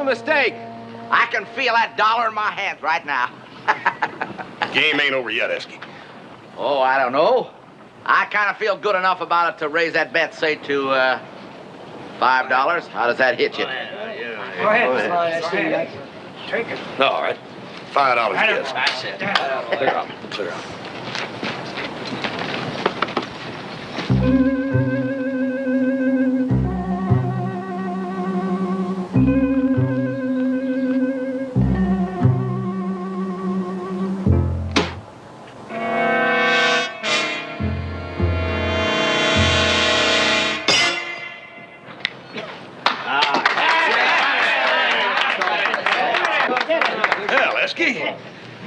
mistake. I can feel that dollar in my hands right now. Game ain't over yet, Esky. Oh, I don't know. I kind of feel good enough about it to raise that bet, say, to $5. How does that hit you? Go ahead. Take it. No, all right. $5 yes. That's it. Clear out. Clear out.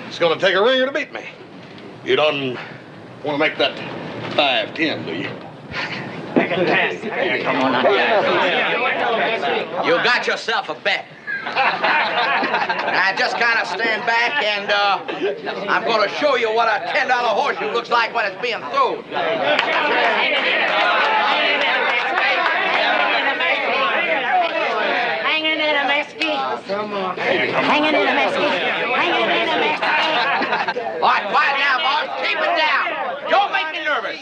It's gonna take a ringer to beat me. You don't want to make that 5-10, do you? Make it 10. Come on. You got yourself a bet. Now just kind of stand back and I'm going to show you what a $10 horseshoe looks like when it's being thrown. Hanging in a mesquite. Come on. Hanging in a mesquite. Hanging in a mesquite. All right, quiet now, boss. Keep it down. Don't make me nervous.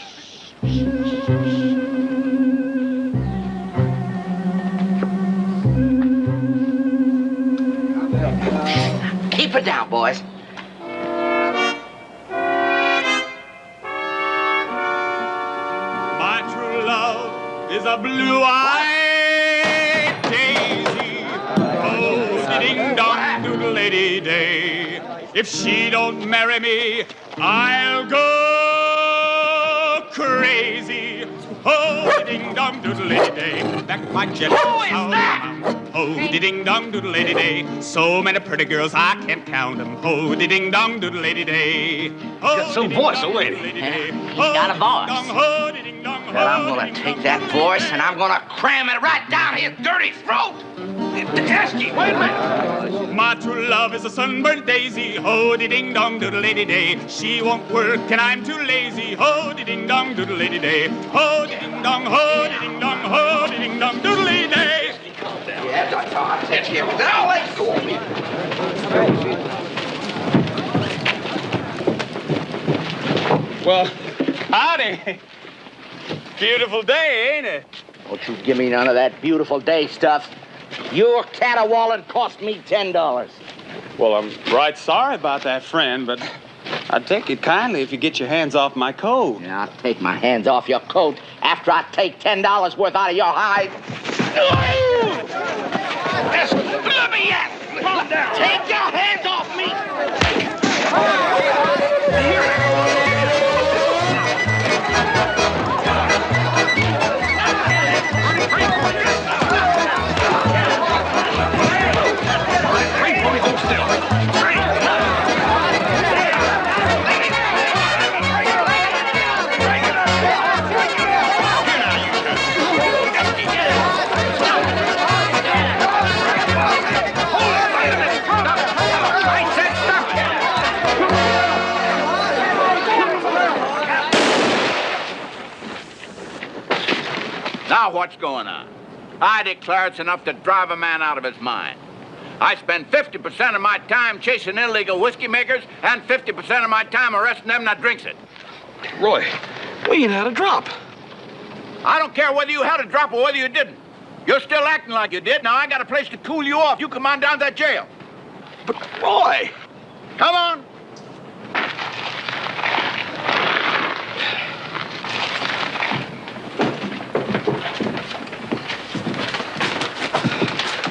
Keep it down, boys. My true love is a blue-eyed daisy. Oh, ding-dong, doodle-lady-day. If she don't marry me, I'll go crazy. Oh, ding-dong, doodle-lady-day. Back my jet. Who is that? Oh, ding-dong, doodle-lady-day. So many pretty girls, I can't count them. Oh, ding-dong, doodle-lady-day. Oh, got some voice, a lady. He's got a voice. Well, I'm going to take that voice and I'm going to cram it right down his dirty throat. Esky, wait a minute. My true love is a sunburned daisy. Ho-de-ding-dong, doodle-lady-day. She won't work and I'm too lazy. Ho-de-ding-dong, doodle-lady-day. Ho-de-ding-dong, ho-de-ding-dong, ho-de-ding-dong, doodle-lady-day. Yeah, that's all. I'll take him. Now let's go. Well, howdy. Beautiful day, ain't it? Don't you give me none of that beautiful day stuff. Your caterwauling cost me $10. Well, I'm right sorry about that, friend, but I'd take it kindly if you get your hands off my coat. Yeah, I'll take my hands off your coat after I take $10 worth out of your hide. Let me at! Calm down. Take your hands off me! Now what's going on? I declare it's enough to drive a man out of his mind. I spend 50% of my time chasing illegal whiskey makers and 50% of my time arresting them that drinks it. Roy, we ain't had a drop. I don't care whether you had a drop or whether you didn't. You're still acting like you did. Now I got a place to cool you off. You come on down to that jail. But, Roy! Come on.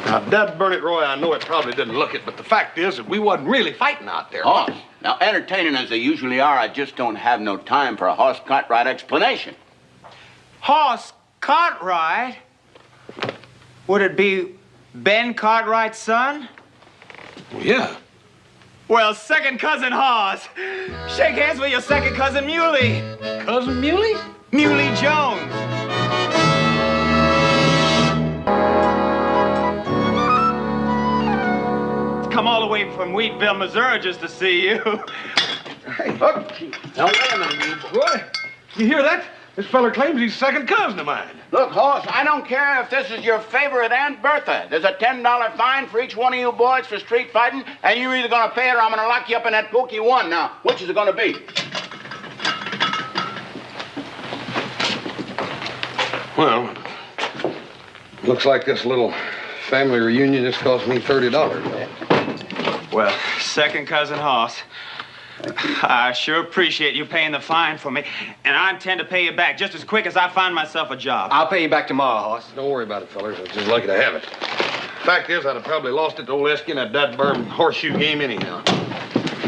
Now, Dad burn it, Roy, I know it probably didn't look it, but the fact is that we wasn't really fighting out there. Oh, now entertaining as they usually are, I just don't have no time for a horse Cartwright explanation. Horse Cartwright? Would it be Ben Cartwright's son? Well, yeah. Well, second cousin Hoss. Shake hands with your second cousin Muley. Cousin Muley? Muley Jones. Come all the way from Wheatville, Missouri just to see you. Hey, look. Now, wait a minute, Roy. You hear that? This feller claims he's a second cousin of mine. Look, Hoss, I don't care if this is your favorite Aunt Bertha. There's a $10 fine for each one of you boys for street fighting, and you're either going to pay it or I'm going to lock you up in that pokey one. Now, which is it going to be? Well, looks like this little family reunion just cost me $30. Well, second cousin Hoss, I sure appreciate you paying the fine for me, and I intend to pay you back just as quick as I find myself a job. I'll pay you back tomorrow, Hoss. Don't worry about it, fellers. I was just lucky to have it. Fact is, I'd have probably lost it to old Esky in that dadburn horseshoe game anyhow.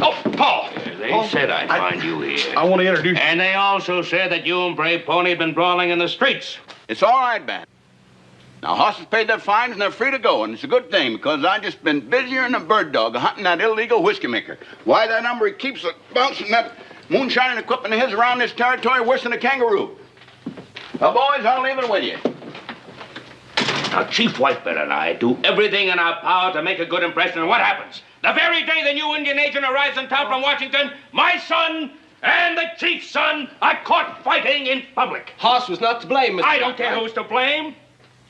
Oh, Paul! They said I'd find you here. I want to introduce you. And they also said that you and Brave Pony had been brawling in the streets. It's all right, man. Now, Hoss has paid their fines and they're free to go, and it's a good thing because I've just been busier than a bird dog hunting that illegal whiskey maker. Why, that number he keeps bouncing that moonshining equipment of his around this territory worse than a kangaroo. Well, boys, I'll leave it with you. Now, Chief Whitebeard and I do everything in our power to make a good impression, and what happens? The very day the new Indian agent arrives in town from Washington, my son and the chief's son are caught fighting in public. Hoss was not to blame, Mr. I don't care who's to blame.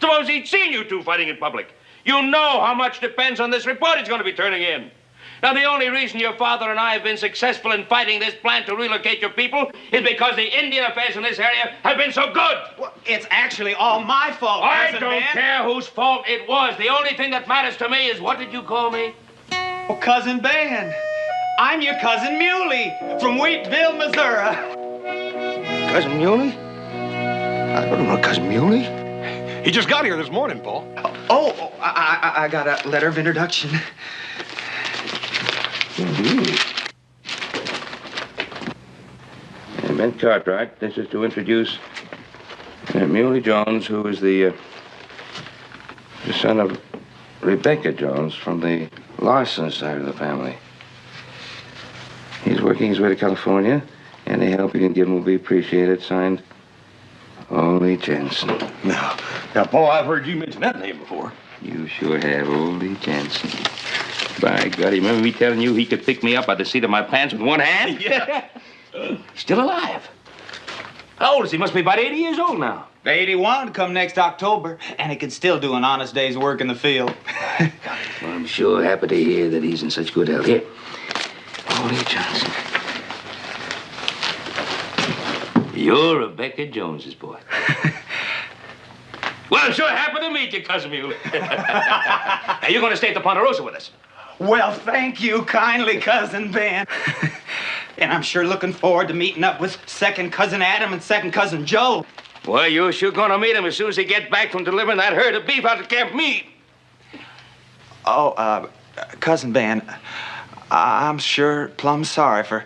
Suppose he'd seen you two fighting in public. You know how much depends on this report he's going to be turning in. Now, the only reason your father and I have been successful in fighting this plan to relocate your people is because the Indian affairs in this area have been so good. Well, it's actually all my fault, I Cousin don't Ben. care whose fault it was. The only thing that matters to me is, what did you call me? Oh, Cousin Ben. I'm your cousin Muley from Wheatville, Missouri. Cousin Muley? I don't know Cousin Muley. He just got here this morning, Paul. I got a letter of introduction. Ben Cartwright, this is to introduce Muley Jones, who is the son of Rebecca Jones from the Larson side of the family. He's working his way to California. Any help you can give him will be appreciated. Signed, Ole Jensen. Now, Paul, I've heard you mention that name before. You sure have, Ole Jensen. By God, you remember me telling you he could pick me up by the seat of my pants with one hand? Yeah. Still alive. How old is he? Must be about 80 years old now. 81 come next October, and he can still do an honest day's work in the field. Well, I'm sure happy to hear that he's in such good health. Here, Ole Johnson. You're Rebecca Jones's boy. Well, I'm sure happy to meet you, Cousin Muley. Now, you're going to stay at the Ponderosa with us. Well, thank you kindly, Cousin Ben. And I'm sure looking forward to meeting up with second cousin Adam and second cousin Joe. Well, you're sure going to meet him as soon as he gets back from delivering that herd of beef out at Camp Meade. Oh, Cousin Ben, I'm sure plumb sorry for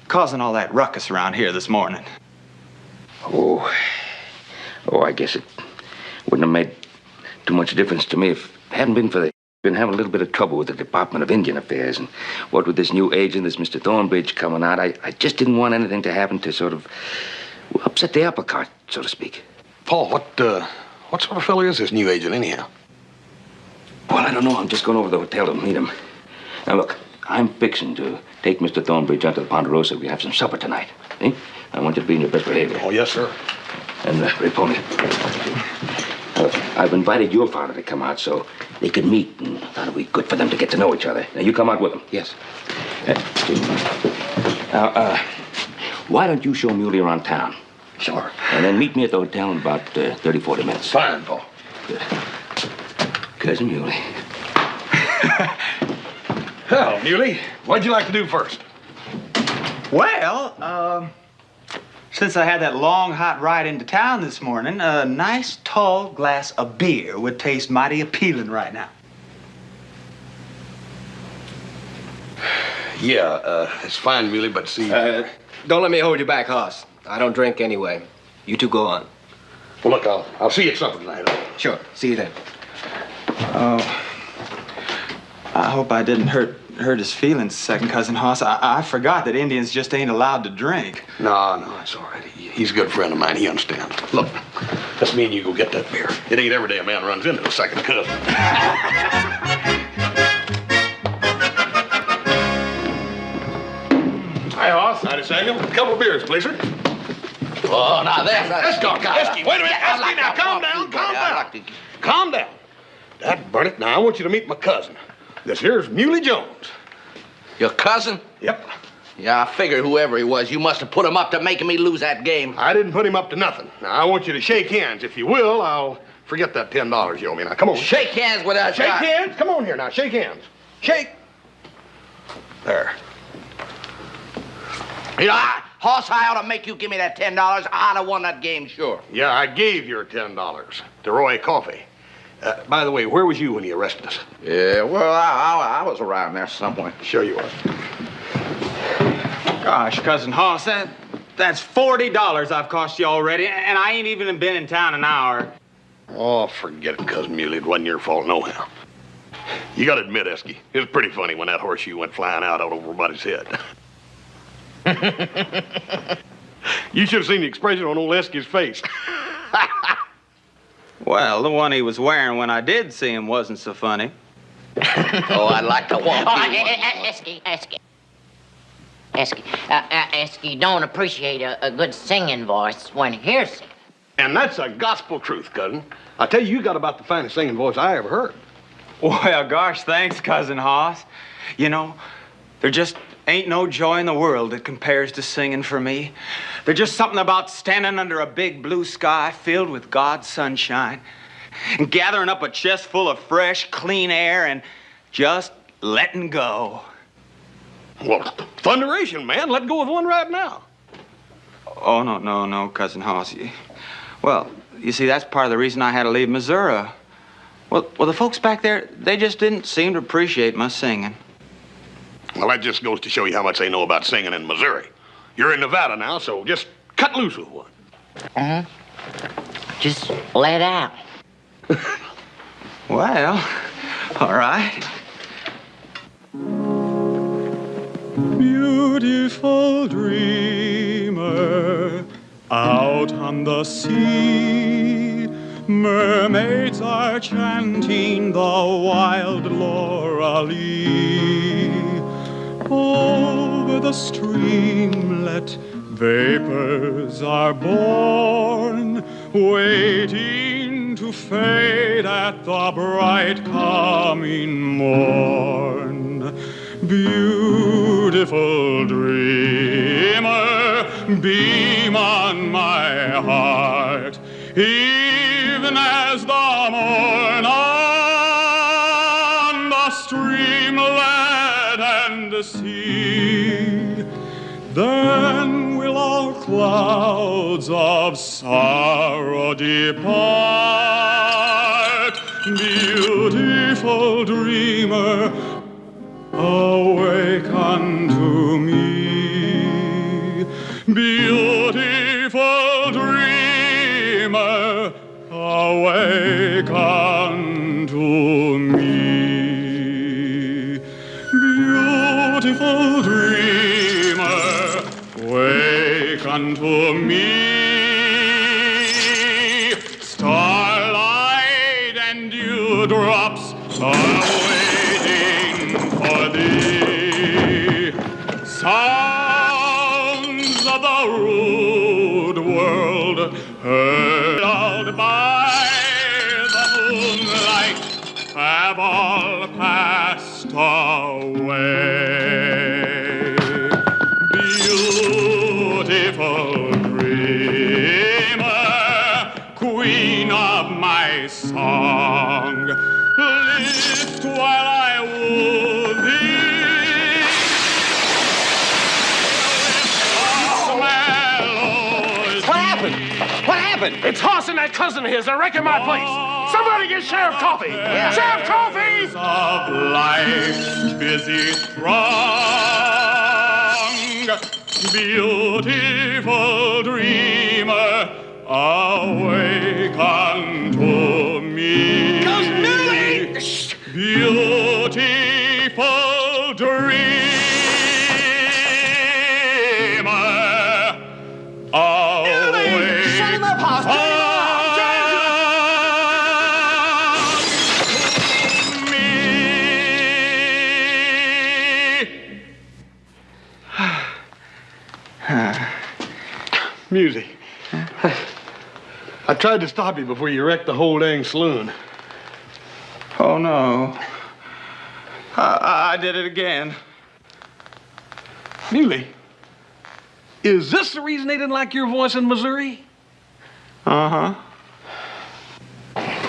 causing all that ruckus around here this morning. Oh, I guess it wouldn't have made too much difference to me if it hadn't been for the... Been having a little bit of trouble with the Department of Indian Affairs, and what with this new agent, this Mr. Thornbridge coming out, I just didn't want anything to happen to sort of upset the apple cart, so to speak. Paul, what sort of fellow is this new agent, anyhow? Well, I don't know. I'm just going over to the hotel to meet him. Now, look, I'm fixing to take Mr. Thornbridge out to the Ponderosa. We have some supper tonight. See? I want you to be in your best behavior. Oh, yes, sir. And, Red Pony. I've invited your father to come out so they could meet, and I thought it would be good for them to get to know each other. Now, you come out with them. Yes. Now, why don't you show Muley around town? Sure. And then meet me at the hotel in about 30, 40 minutes. Fine, Paul. Good. Cousin Muley. Well, Muley, what'd you like to do first? Well, since I had that long, hot ride into town this morning, a nice, tall glass of beer would taste mighty appealing right now. Yeah, it's fine, Muley, but see... Don't let me hold you back, Hoss. I don't drink anyway. You two go on. Well, look, I'll see you at supper tonight. Sure. See you then. Oh, I hope I didn't hurt his feelings, second cousin Hoss. I forgot that Indians just ain't allowed to drink. No, it's all right. He's a good friend of mine. He understands. Look, let's me and you go get that beer. It ain't every day a man runs into a second cousin. Hi, Hoss. Howdy, Samuel. A couple of beers, please, sir. Oh, now there's a... Let's go, Esky. Wait a minute, Esky, now calm down, calm down. Calm down. That burn it. Now, I want you to meet my cousin. This here's Muley Jones. Your cousin? Yep. Yeah, I figured whoever he was, you must have put him up to making me lose that game. I didn't put him up to nothing. Now, I want you to shake hands. If you will, I'll forget that $10 you owe me. Now, come on. Shake hands with us. Shake hands? Come on here now. Shake hands. Shake. There. You know, Hoss, I ought to make you give me that $10. I'd have won that game, sure. Yeah, I gave your $10 to Roy Coffey. By the way, where was you when he arrested us? Yeah, well, I was around there somewhere. Sure you were. Gosh, Cousin Hoss, that's $40 I've cost you already, and I ain't even been in town an hour. Oh, forget it, Cousin Muley. It wasn't your fault, nohow. You gotta admit, Esky, it was pretty funny when that horseshoe went flying out over everybody's head. You should have seen the expression on old Esky's face. Well, the one he was wearing when I did see him wasn't so funny. Oh, I'd like to walk Esky don't appreciate a good singing voice when he hears it. And that's a gospel truth, cousin. I tell you, you got about the finest singing voice I ever heard. Well, gosh, thanks, Cousin Hoss. You know, there just ain't no joy in the world that compares to singing for me. There's just something about standing under a big blue sky filled with God's sunshine and gathering up a chest full of fresh, clean air and just letting go. Well, thunderation, man. Let go of one right now. Oh, no, Cousin Hoss. Well, you see, that's part of the reason I had to leave Missouri. Well, the folks back there, they just didn't seem to appreciate my singing. Well, that just goes to show you how much they know about singing in Missouri. You're in Nevada now, so just cut loose with one. Just let out. Well, all right. Beautiful dreamer, out on the sea, mermaids are chanting the wild Lorelei. Over the streamlet, vapors are born, waiting to fade at the bright coming morn. Beautiful dreamer, beam on my heart, even as the morn on the streamlet and the sea. Then will all clouds of sorrow depart. Beautiful dreamer, awake unto me. Beautiful dreamer, awake unto me. Beautiful dreamer, wake unto me. Starlight and dewdrops are waiting for thee. Sounds of the rude world heard by the moonlight have all passed away. Beautiful dreamer, queen of my song, lift while I woo thee. What happened? What happened? It's Hoss and that cousin of his. They're wrecking my place. Somebody get Sheriff Coffey. Yeah. Sheriff Coffey! Of life's busy throng, beautiful dreamer, awake unto me. Beautiful dreamer, awake. Shut him up, Hoss. Shut him up. Music. I tried to stop you before you wrecked the whole dang saloon. Oh, no. I did it again. Muley, is this the reason they didn't like your voice in Missouri? Uh-huh.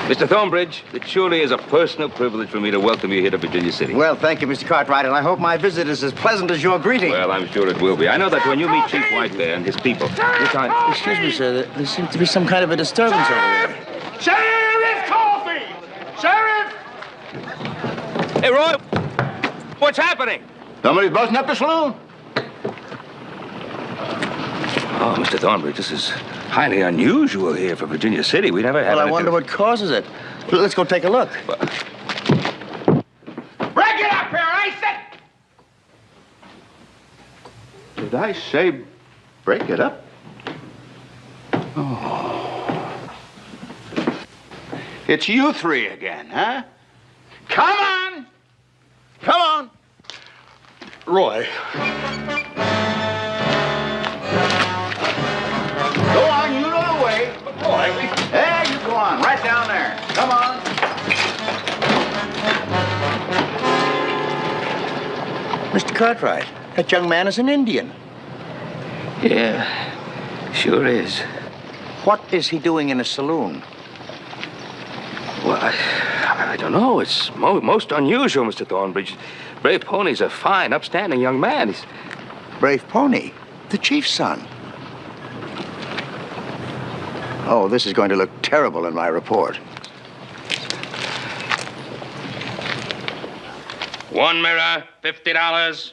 Mr. Thornbridge, it surely is a personal privilege for me to welcome you here to Virginia City. Well, thank you, Mr. Cartwright, and I hope my visit is as pleasant as your greeting. Well, I'm sure it will be. I know that when you meet Chief White Bear and his people, Excuse me, sir. There seems to be some kind of a disturbance over there. Sheriff Coffee! Sheriff! Hey, Roy, what's happening? Somebody's busting up the saloon. Oh, Mr. Thornbridge, this is highly unusual here for Virginia City. We never have. Well, I wonder what causes it. Let's go take a look. Break it up here, I said! Did I say break it up? Oh. It's you three again, huh? Come on! Come on! Roy. Go on, you know the way. Hey, you go on, right down there. Come on. Mr. Cartwright, that young man is an Indian. Yeah, sure is. What is he doing in a saloon? Well, I don't know. It's most unusual, Mr. Thornbridge. Brave Pony's a fine, upstanding young man. He's... Brave Pony, the chief's son. Oh, this is going to look terrible in my report. One mirror, $50.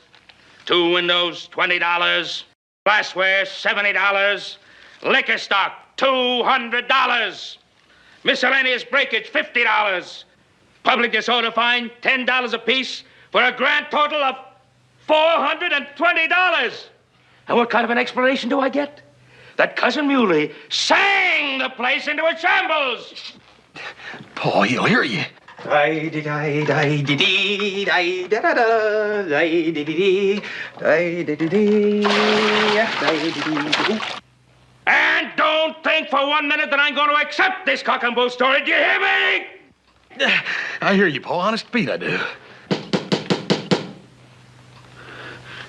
Two windows, $20. Glassware, $70. Liquor stock, $200. Miscellaneous breakage, $50. Public disorder fine, $10 apiece, for a grand total of $420. And what kind of an explanation do I get? That Cousin Muley sang the place into a shambles. Paul, he'll hear you. And don't think for 1 minute that I'm going to accept this cock and bull story. Do you hear me? I hear you, Paul. Honest Pete, I do.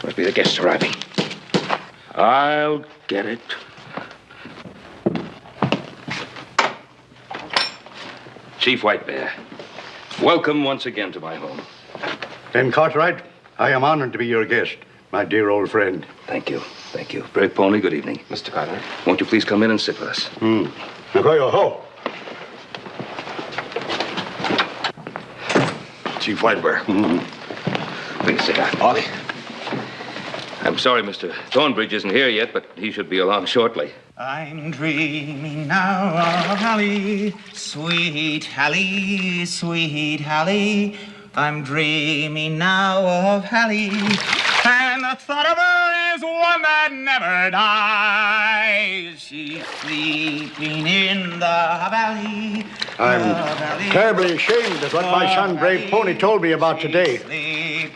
Must be the guests arriving. I'll get it. Chief White Bear, welcome once again to my home. And Cartwright, I am honored to be your guest, my dear old friend. Thank you. Thank you. Brave Pony, good evening. Mr. Cartwright. Won't you please come in and sit with us? Now go your ho. Chief White Bear. Please sit down. Ollie. I'm sorry Mr. Thornbridge isn't here yet, but he should be along shortly. I'm dreaming now of Hallie, sweet Hallie, sweet Hallie. I'm dreaming now of Hallie, and the thought of her is one that never dies. She's sleeping in the valley. I'm terribly ashamed of what my son, Brave Pony, told me about today.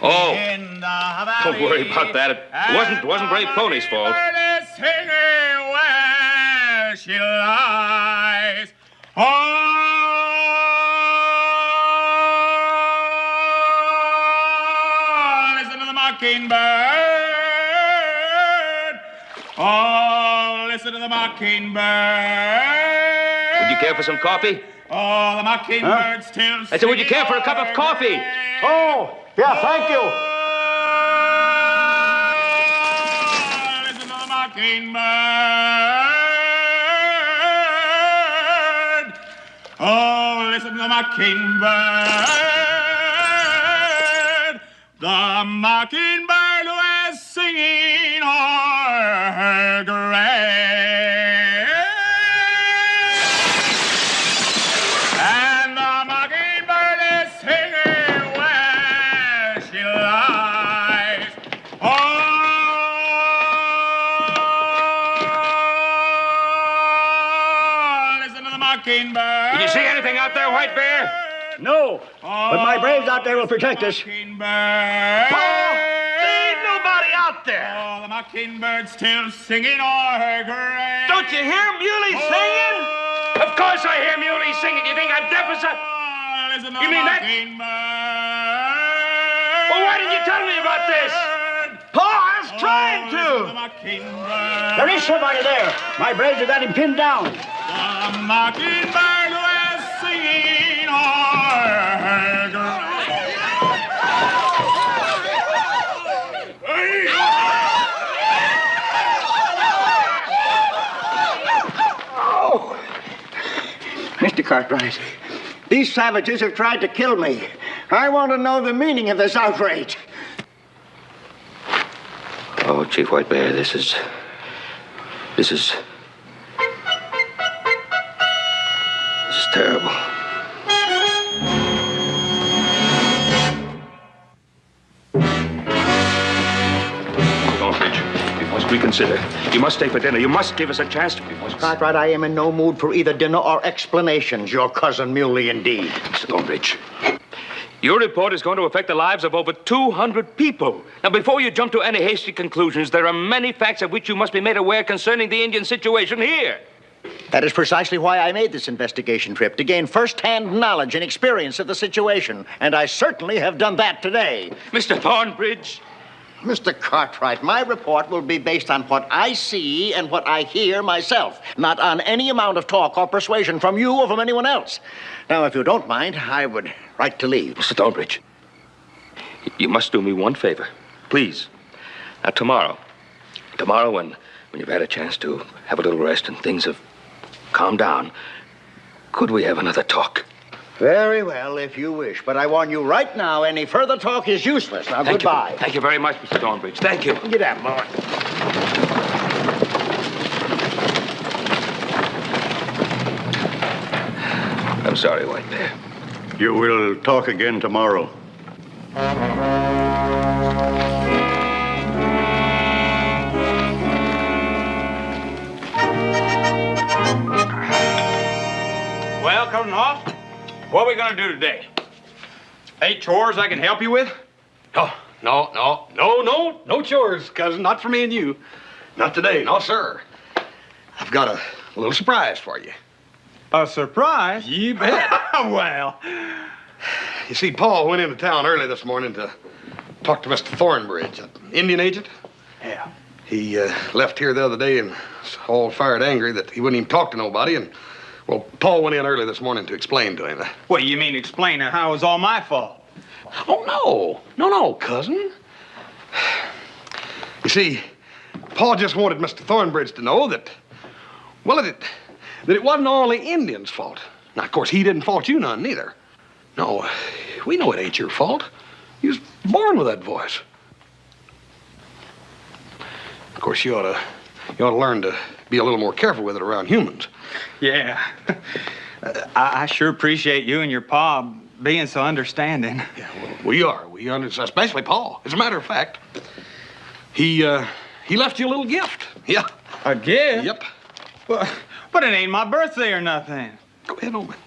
Oh, don't worry about that. It wasn't Brave Pony's fault. She lies. Oh, listen to the mockingbird. Oh, listen to the mockingbird. Would you care for some coffee? Oh, the mockingbird still. I said, would you care for a cup of coffee? Oh, yeah, thank you. Oh, listen to the mockingbird. Oh, listen to the mockingbird. The mockingbird who is singing o'er her grave. And the mockingbird is singing where she lies. Oh, listen to the mockingbird. Did you see anything out there, White Bear? No, but my braves out there will protect us. Mockingbird. There ain't nobody out there. Oh, the mockingbird still singing o'er her grave. Don't you hear Muley singing? You think I'm deaf or something? You mean that? Well, why didn't you tell me about this? Paul, I was trying to. There is somebody there. My braves have got him pinned down. The mockingbird was singing our girl. Oh, Mr. Cartwright, these savages have tried to kill me. I want to know the meaning of this outrage. Oh, Chief White Bear, this is terrible. Aldrich, you must reconsider. You must stay for dinner. You must give us a chance to... Cartwright, I am in no mood for either dinner or explanations. Your cousin Muley, indeed. Mr. Aldrich, your report is going to affect the lives of over 200 people. Now, before you jump to any hasty conclusions, there are many facts of which you must be made aware concerning the Indian situation here. That is precisely why I made this investigation trip, to gain first-hand knowledge and experience of the situation. And I certainly have done that today. Mr. Thornbridge. Mr. Cartwright, my report will be based on what I see and what I hear myself, not on any amount of talk or persuasion from you or from anyone else. Now, if you don't mind, I would like to leave. Mr. Thornbridge, you must do me one favor. Please. Now, tomorrow when you've had a chance to have a little rest and things have calmed down, could we have another talk? Very well, if you wish. But I warn you right now, any further talk is useless. Now, goodbye. Thank you very much, Mr. Thornbridge. Thank you. Get out, boy. I'm sorry, White Bear. You will talk again tomorrow. Well, Cousin Hoss, what are we going to do today? Any chores I can help you with? Oh, no chores, cousin. Not for me and you. Not today, no, sir. I've got a little surprise for you. A surprise? You bet. Well. You see, Paul went into town early this morning to talk to Mr. Thornbridge, an Indian agent. Yeah. He left here the other day and was all fired angry that he wouldn't even talk to nobody. And, well, Paul went in early this morning to explain to him. What, you mean explain how it was all my fault? Oh, no, cousin. You see, Paul just wanted Mr. Thornbridge to know that, well, that it wasn't all the Indians' fault. Now, of course, he didn't fault you none, neither. No, we know it ain't your fault. You was born with that voice. Of course, you ought to learn to be a little more careful with it around humans. Yeah. I sure appreciate you and your pa being so understanding. Yeah, well, we are. We understand, especially Paul. As a matter of fact, he left you a little gift. Yeah. A gift? Yep. But it ain't my birthday or nothing. Go ahead, old man.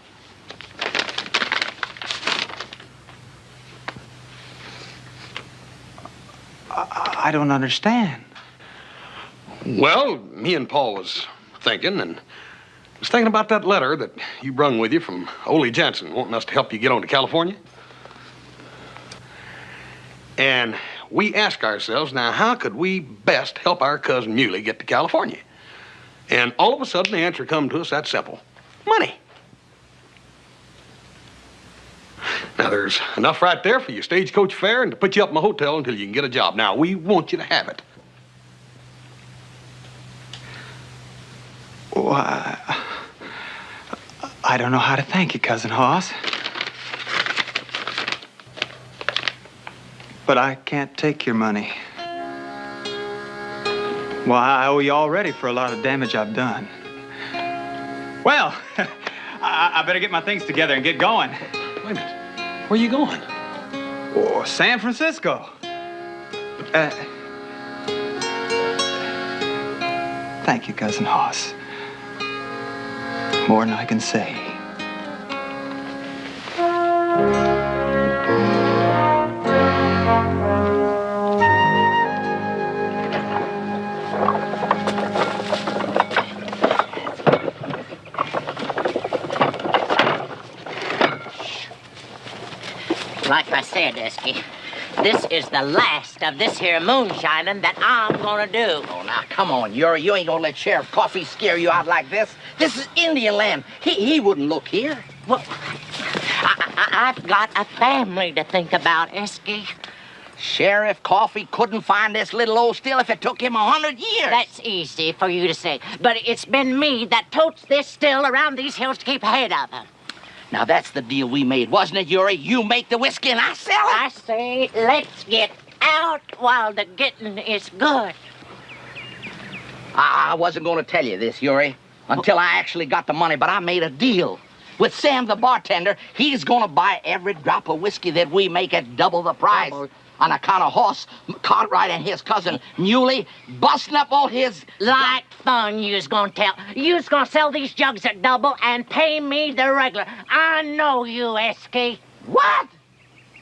I don't understand. Well, me and Paul was thinking about that letter that you brung with you from Ole Jensen wanting us to help you get on to California. And we asked ourselves, now, how could we best help our cousin Muley get to California? And all of a sudden, the answer come to us that simple. Money. Now, there's enough right there for your stagecoach fare and to put you up in a hotel until you can get a job. Now, we want you to have it. Well, I don't know how to thank you, Cousin Hoss. But I can't take your money. Well, I owe you already for a lot of damage I've done. Well, I better get my things together and get going. Wait a minute. Where are you going? Oh, San Francisco. Thank you, Cousin Hoss. More than I can say. Like I said, Esky, this is the last of this here moonshining that I'm gonna do. Oh, now, come on, Yuri. You ain't gonna let Sheriff Coffee scare you out like this. This is Indian land. He wouldn't look here. Well, I've got a family to think about, Esky. Sheriff Coffee couldn't find this little old still if it took him 100 years. That's easy for you to say, but it's been me that totes this still around these hills to keep ahead of him. Now, that's the deal we made, wasn't it, Yuri? You make the whiskey and I sell it. I say, let's get out while the getting is good. I wasn't going to tell you this, Yuri, until I actually got the money, but I made a deal. With Sam, the bartender, he's going to buy every drop of whiskey that we make at double the price. On account of Horse, Cartwright, and his cousin Muley busting up all his... Like fun, you's gonna tell. You's gonna sell these jugs at double and pay me the regular. I know you, Esky. What?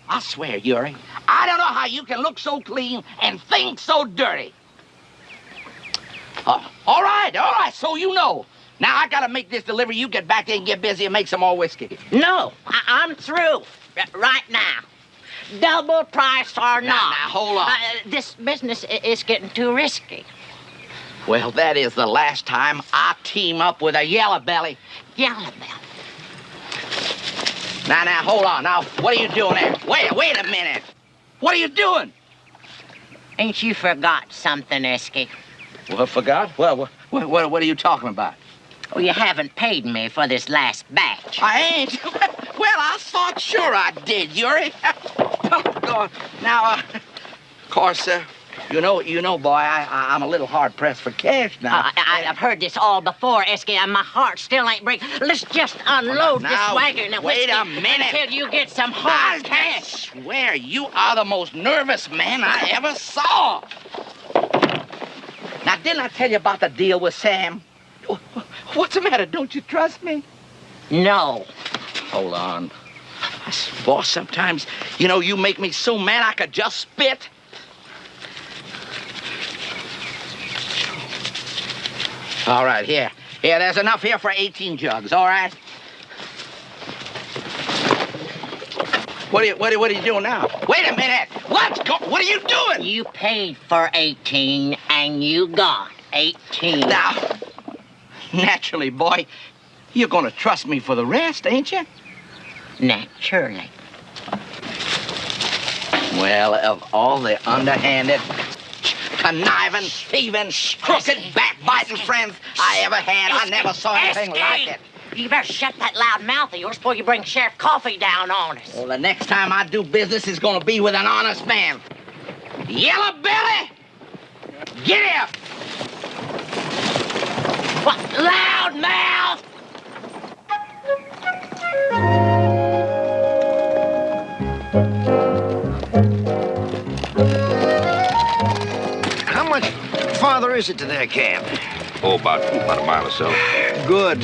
I swear, Yuri, I don't know how you can look so clean and think so dirty. All right, so you know. Now, I gotta make this delivery. You get back there and get busy and make some more whiskey. No, I'm through. Right now. Double price or not. Now, hold on. This business is getting too risky. Well, that is the last time I team up with a yellow belly. Yellow belly. Now, hold on. Now, what are you doing there? Wait a minute. What are you doing? Ain't you forgot something, Esky? Well, forgot? Well, what are you talking about? Well, you haven't paid me for this last batch. I ain't? Well, I thought sure I did, Yuri. Oh, now, of course, you know, boy, I'm a little hard-pressed for cash now. I've heard this all before, Esky, and my heart still ain't breaking. Let's just unload this wagon of wait whiskey a minute. until you get some hard cash. I swear, you are the most nervous man I ever saw. Now, didn't I tell you about the deal with Sam? What's the matter? Don't you trust me? No. Hold on. Boss, sometimes, you make me so mad I could just spit. All right, here, there's enough here for 18 jugs, all right? What are you doing now? Wait a minute. What are you doing? You paid for 18, and you got 18. Now, naturally, boy, you're gonna trust me for the rest, ain't you? Naturally. Well, of all the underhanded, conniving, thieving, crooked, backbiting friends I ever had, I never saw anything like it. You better shut that loud mouth of yours before you bring Sheriff Coffee down on us. Well, the next time I do business is gonna be with an honest man. Yellow Belly, get here! What? Loud mouth! How much farther is it to their camp? Oh, about a mile or so. Good.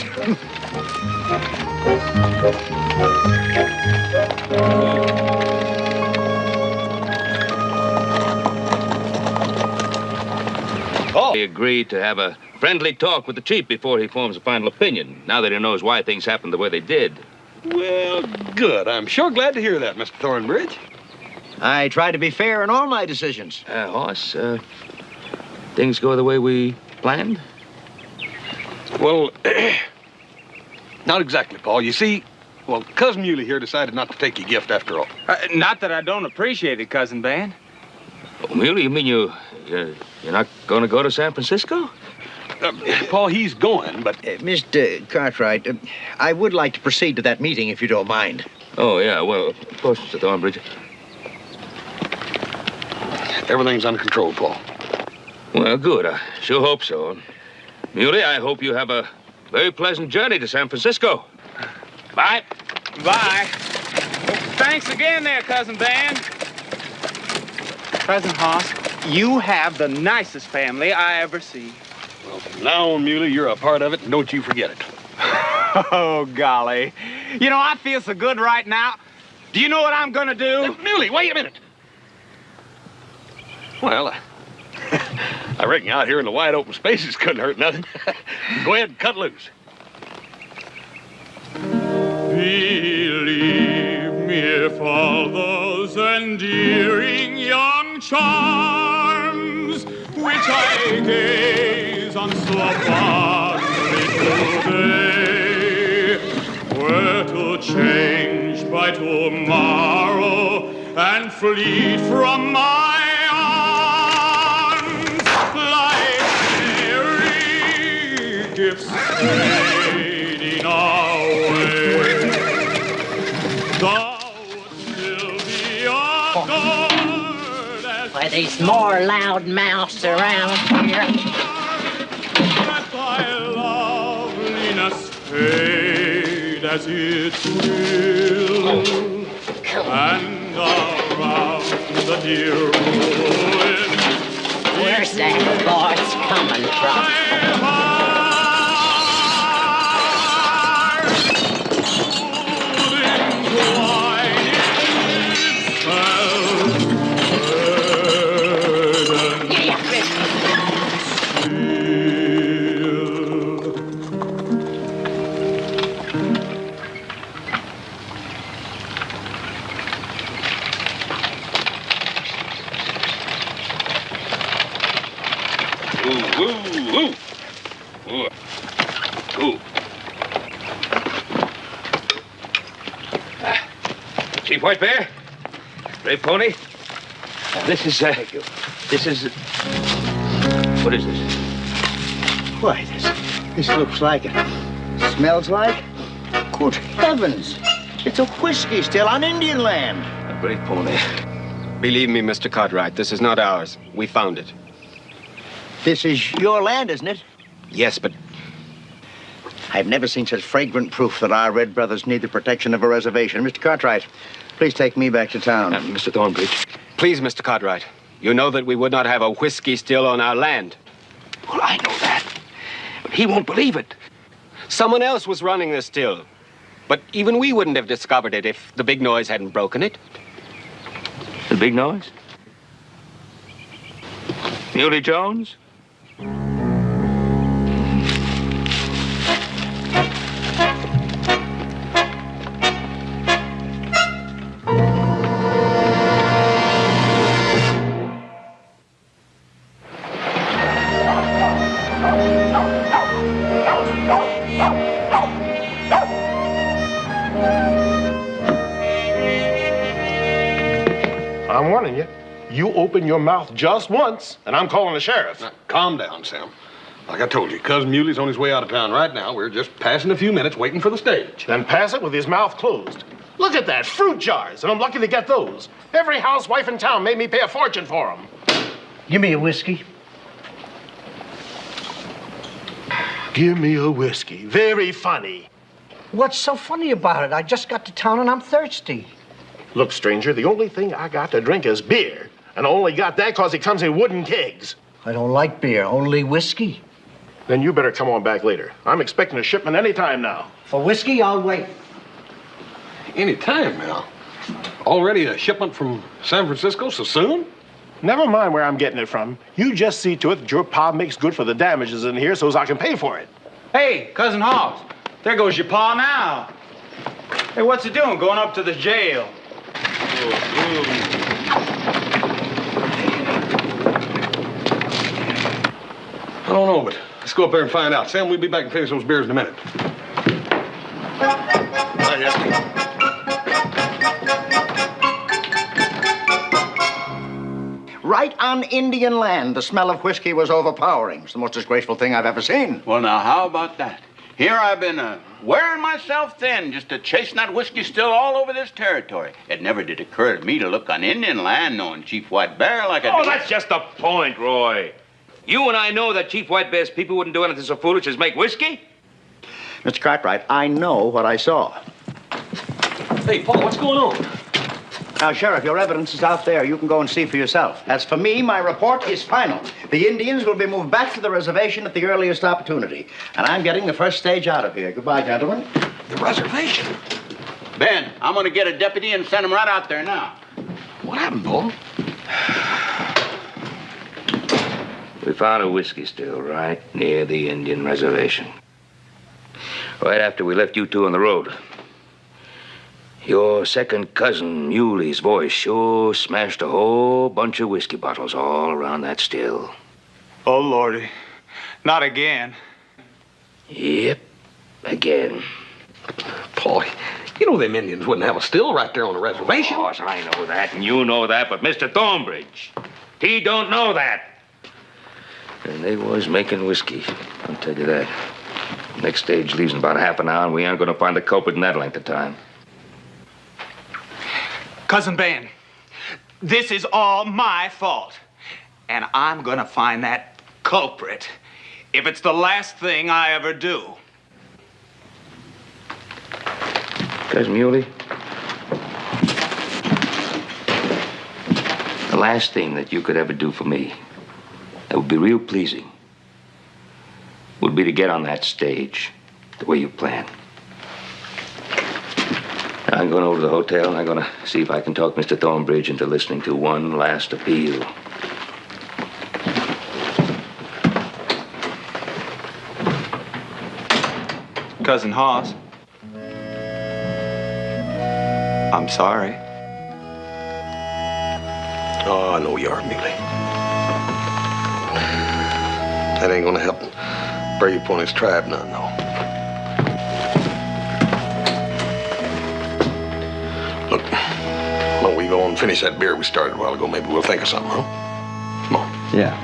He agreed to have a friendly talk with the chief before he forms a final opinion, now that he knows why things happened the way they did. Well, good. I'm sure glad to hear that, Mr. Thornbridge. I try to be fair in all my decisions. Hoss, things go the way we planned? Well, not exactly, Paul. You see, Cousin Muley here decided not to take your gift after all. Not that I don't appreciate it, Cousin Ben. Oh, Muley, you mean you're not going to go to San Francisco? Paul, he's going, but... Mr. Cartwright, I would like to proceed to that meeting, if you don't mind. Oh, yeah, well, of course, Mr. Thornbridge. Everything's under control, Paul. Well, good. I sure hope so. Muley, I hope you have a very pleasant journey to San Francisco. Bye. Bye. Thanks again there, Cousin Ben. Cousin Hoss, you have the nicest family I ever see. Well, from now on, Muley, you're a part of it, and don't you forget it. Oh, golly. I feel so good right now. Do you know what I'm gonna do? Muley, wait a minute. Well, I reckon out here in the wide open spaces couldn't hurt nothing. Go ahead and cut loose. Believe me if all the endearing young charms, which I gaze on so fondly today, were to change by tomorrow and flee from my arms like fairy gifts fading away. Thou would still be adored as Why, there's more loud mouths around here. let thy loveliness fade as it will, and around the dear ruin. Where's that voice coming from? Chief White Bear? Brave pony? This is, what is this? Why, this looks like it. Smells like? Good heavens. It's a whiskey still on Indian land. A brave pony. Believe me, Mr. Cartwright, this is not ours. We found it. This is your land, isn't it? Yes, but I've never seen such fragrant proof that our red brothers need the protection of a reservation. Mr. Cartwright, please take me back to town. Mr. Thornbridge. please, Mr. Cartwright, you know that we would not have a whiskey still on our land. Well, I know that. But he won't believe it. Someone else was running this still. But even we wouldn't have discovered it if the big noise hadn't broken it. The big noise? Muley Jones? I'm warning you. You open your mouth just once, and I'm calling the sheriff. Now, calm down, Sam. Like I told you, Cousin Muley's on his way out of town right now. We're just passing a few minutes waiting for the stage. Then pass it with his mouth closed. Look at that, fruit jars, and I'm lucky to get those. Every housewife in town made me pay a fortune for them. Give me a whiskey. Give me a whiskey. Very funny. What's so funny about it? I just got to town and I'm thirsty. Look, stranger, the only thing I got to drink is beer. And I only got that because it comes in wooden kegs. I don't like beer, only whiskey. Then you better come on back later. I'm expecting a shipment any time now. For whiskey, I'll wait. Any time now. Already a shipment from San Francisco so soon? Never mind where I'm getting it from. You just see to it that your pa makes good for the damages in here so as I can pay for it. Hey, Cousin Hoss, there goes your pa now. Hey, what's he doing going up to the jail? I don't know, but let's go up there and find out. Sam, we'll be back and finish those beers in a minute. Right on Indian land, the smell of whiskey was overpowering. It's the most disgraceful thing I've ever seen. Well, now, how about that? Here I've been wearing myself thin just to chasing that whiskey still all over this territory. It never did occur to me to look on Indian land knowing Chief White Bear like I do. Oh, that's just the point, Roy. You and I know that Chief White Bear's people wouldn't do anything so foolish as make whiskey. Mr. Cartwright, I know what I saw. Hey, Paul, what's going on? Now, Sheriff, your evidence is out there. You can go and see for yourself. As for me, my report is final. The Indians will be moved back to the reservation at the earliest opportunity. And I'm getting the first stage out of here. Goodbye, gentlemen. The reservation. Ben, I'm going to get a deputy and send him right out there now. What happened, Paul? We found a whiskey still right near the Indian reservation. Right after we left you two on the road. Your second cousin, Muley's voice, sure smashed a whole bunch of whiskey bottles all around that still. Oh, Lordy. Not again. Yep, again. Paul, you know them Indians wouldn't have a still right there on the reservation. Of course, I know that, and you know that, but Mr. Thornbridge, he don't know that. And they was making whiskey, I'll tell you that. Next stage leaves in about half an hour, and we aren't going to find the culprit in that length of time. Cousin Ben, this is all my fault. And I'm going to find that culprit if it's the last thing I ever do. Cousin Muley, the last thing that you could ever do for me that would be real pleasing would be to get on that stage the way you planned. Now, I'm going over to the hotel, and I'm going to see if I can talk Mr. Thornbridge into listening to one last appeal. Cousin Hoss, I'm sorry. Oh, I know you are, Muley. That ain't gonna help Brave upon his tribe none, though. Look, why don't we go and finish that beer we started a while ago? Maybe we'll think of something, huh? Come on. Yeah.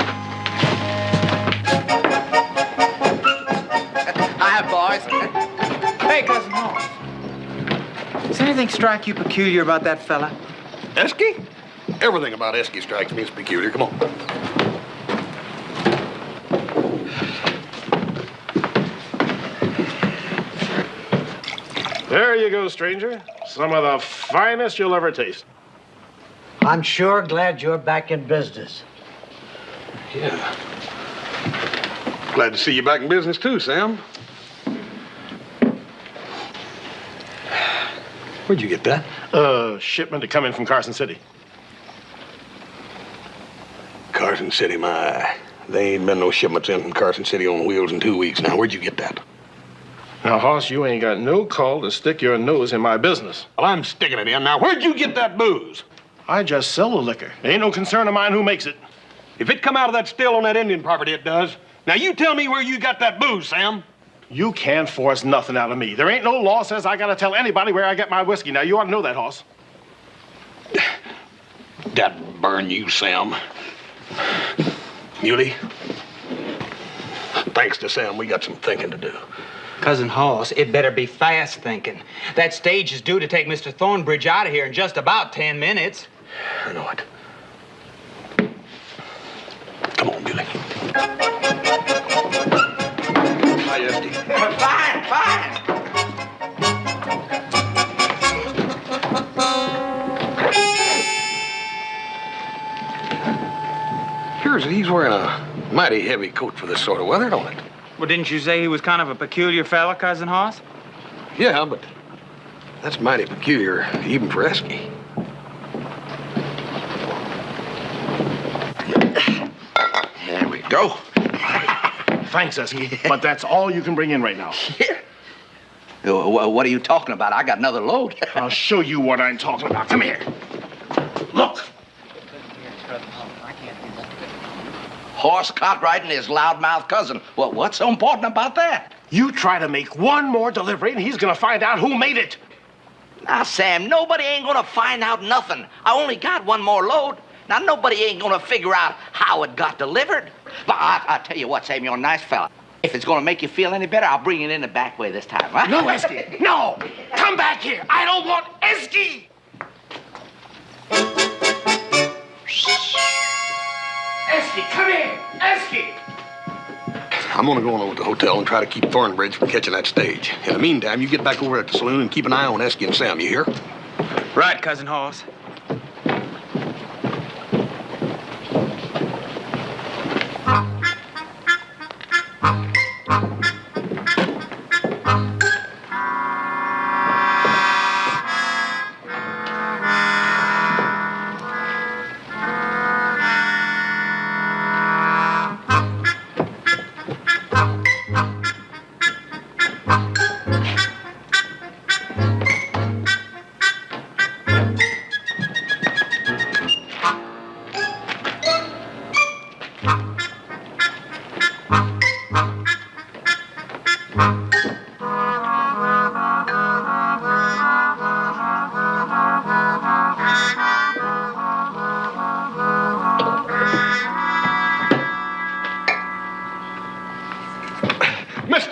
Hi, boys. Hey, Cousin Hoss. Does anything strike you peculiar about that fella? Esky? Everything about Esky strikes me as peculiar. Come on. There you go, stranger. Some of the finest you'll ever taste. I'm sure glad you're back in business. Yeah. Glad to see you back in business, too, Sam. Where'd you get that? Shipment to come in from Carson City. Carson City, my. They ain't been no shipments in from Carson City on wheels in 2 weeks now. Where'd you get that? Now, Hoss, you ain't got no call to stick your nose in my business. Well, I'm sticking it in. Now, where'd you get that booze? I just sell the liquor. Ain't no concern of mine who makes it. If it come out of that still on that Indian property, it does. Now, you tell me where you got that booze, Sam. You can't force nothing out of me. There ain't no law says I gotta tell anybody where I get my whiskey. Now, you ought to know that, Hoss. That burn you, Sam. Muley, thanks to Sam, we got some thinking to do. Cousin Hoss, it better be fast thinking. That stage is due to take Mr. Thornbridge out of here in just about 10 minutes. I know it. Come on, Muley. Hi, Esty. Fine, fine. He's wearing a mighty heavy coat for this sort of weather, don't it? Well, didn't you say he was kind of a peculiar fella, Cousin Hoss? Yeah, but that's mighty peculiar, even for Esky. There we go. Thanks, Esky, but that's all you can bring in right now. Here. What are you talking about? I got another load. I'll show you what I'm talking about. Come here. Look. Horse cart riding his loudmouth cousin. Well, what's so important about that? You try to make one more delivery, and he's gonna find out who made it. Now, Sam, nobody ain't gonna find out nothing. I only got one more load. Now, nobody ain't gonna figure out how it got delivered. But I tell you what, Sam, you're a nice fella. If it's gonna make you feel any better, I'll bring it in the back way this time, huh? No, Esky, no! Come back here! I don't want Esky! Esky, come here! Esky! I'm gonna go on over to the hotel and try to keep Thornbridge from catching that stage. In the meantime, you get back over at the saloon and keep an eye on Esky and Sam, you hear? Right, Cousin Hoss.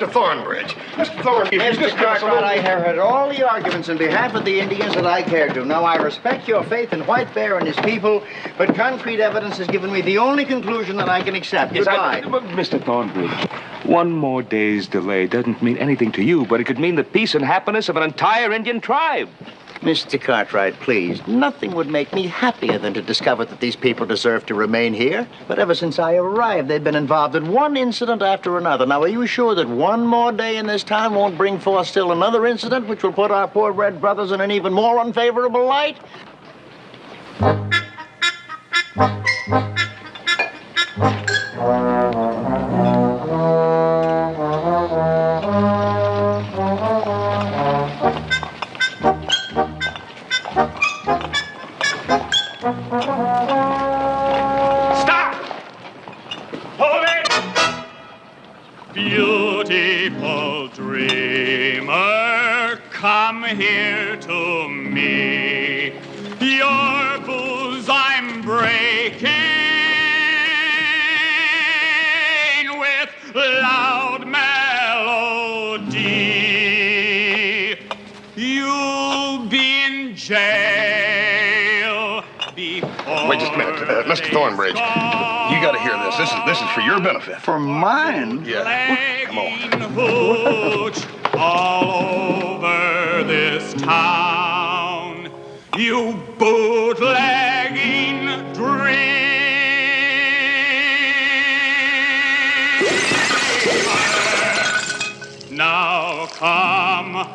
Mr. Thornbridge. Mr. Thornbridge, Mr. just give us a Cartwright, I little... have heard all the arguments in behalf of the Indians that I care to. Now, I respect your faith in White Bear and his people, but concrete evidence has given me the only conclusion that I can accept. Goodbye. Mr. Thornbridge, one more day's delay doesn't mean anything to you, but it could mean the peace and happiness of an entire Indian tribe. Mr. Cartwright, please, nothing would make me happier than to discover that these people deserve to remain here. But ever since I arrived, they've been involved in one incident after another. Now, are you sure that one more day in this town won't bring forth still another incident which will put our poor red brothers in an even more unfavorable light? Stop! Hold it! Beautiful dreamer, come here to me. Your booze I'm breaking with loud melody. You'll be in jail before. Wait just a minute, Mr. Thornbridge. You got to hear this. This is for your benefit. For mine? Yeah. Come on. Hooch all over this town. You bootlegging dreamer. Now come on.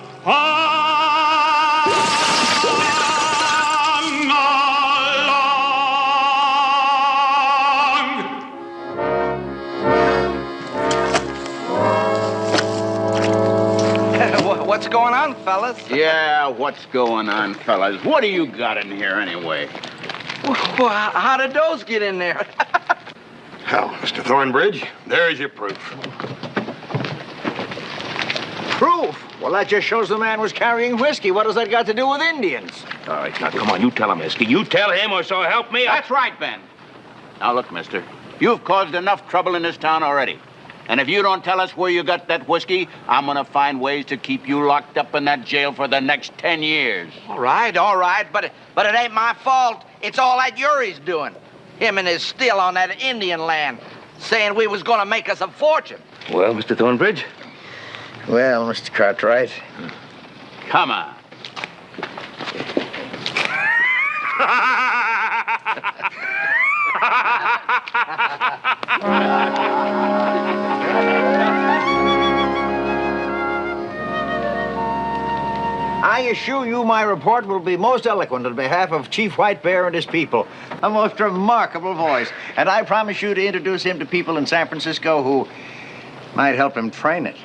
What's going on, fellas? Yeah, what's going on, fellas? What do you got in here anyway? Well, how did those get in there? Well, Mr. Thornbridge, there's your proof. Proof? Well, that just shows the man was carrying whiskey. What does that got to do with Indians? All right, now, come on, you tell him, Esky. You tell him, or so help me. That's right, Ben. Now, look, mister. You've caused enough trouble in this town already. And if you don't tell us where you got that whiskey, I'm gonna find ways to keep you locked up in that jail for the next 10 years. All right, but it ain't my fault. It's all that Uri's doing. Him and his still on that Indian land, saying we was gonna make us a fortune. Well, Mr. Thornbridge? Well, Mr. Cartwright. Come on. I assure you my report will be most eloquent on behalf of Chief White Bear and his people. A most remarkable voice. And I promise you to introduce him to people in San Francisco who might help him train it.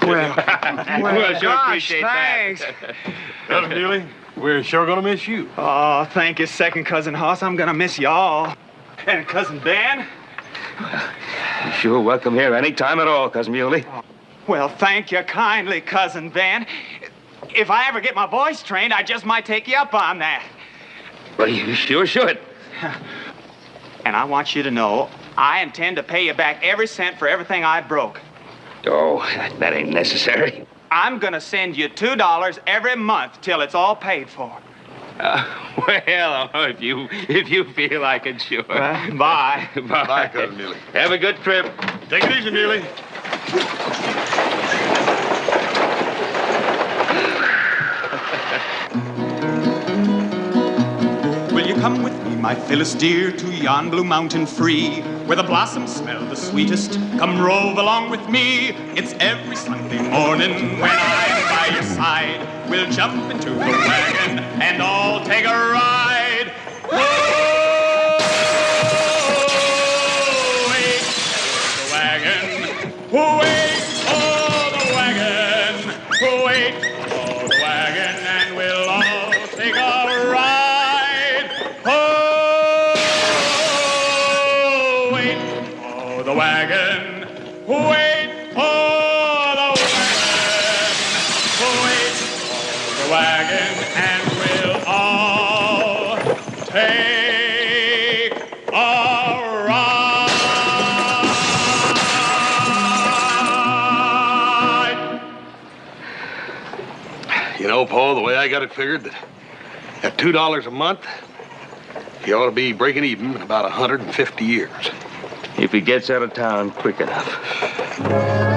Well, sure gosh, appreciate thanks. Cousin Muley, we're sure gonna miss you. Oh, thank you, second cousin Hoss. I'm gonna miss y'all. And cousin Ben? You're sure welcome here any time at all, Cousin Muley. Well, thank you kindly, cousin Ben. If I ever get my voice trained, I just might take you up on that. Well, you sure should. And I want you to know, I intend to pay you back every cent for everything I broke. Oh, that ain't necessary. I'm gonna send you $2 every month till it's all paid for. Well, if you feel like it, sure. Bye. Bye. Bye, Cousin Muley. Have a good trip. Take it easy, Muley. Will you come with me, my Phyllis dear, to yon blue mountain free, where the blossoms smell the sweetest? Come rove along with me. It's every Sunday morning when I'm by your side. We'll jump into the wagon and all take a ride. Whoa! Wait for the wagon. Wait for the wagon. Wait for the wagon, and we'll all take a ride. Oh, wait for the wagon. Wait for the wagon. Wait for the wagon, and we'll all take a ride. Well, Paul, the way I got it figured, that at $2 a month, he ought to be breaking even in about 150 years. If he gets out of town quick enough.